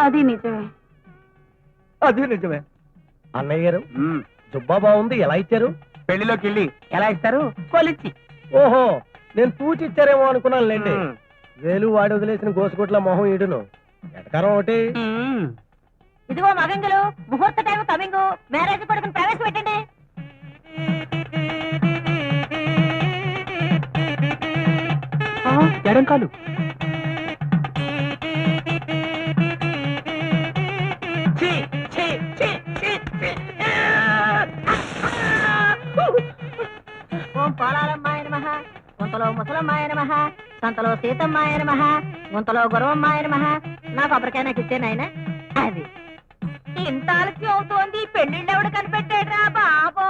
అది నిజమే. అది నిజమే. అన్నయ్య గారు, జుబ్బా బాగుంది, ఎలా ఇచ్చారు? పెళ్లిలోకి వెళ్ళి ఎలా ఇస్తారు? కొలిచి. ఓహో, నేను తూచి ఇచ్చారేమో అనుకున్నాను లేండి. వేలు వాడి వదిలేసిన గోసుగుట్ల మొహం ఈడును. ఎటకారం ఒకటి. ఇదిగో మగంగులు, ముహూర్త టైం కమింగ్. మ్యారేజ్ కొడుకుని ప్రవేశపెట్టండి. ఎడం కాలు. ఓం పోలాలమ్మాయ నమః, గుంతలో ముసలమ్మాయ నమః, సంతలో సీతమ్మాయ నమః, గుంతలో గురవమ్మాయ నమః. నా కొబ్బరికాయ నాకు ఇచ్చే నాయన. అది ఇంత ఆలస్యం అవుతోంది, పెళ్లిళ్ళు ఎవడు కనిపెట్టాడ్రా బాబో.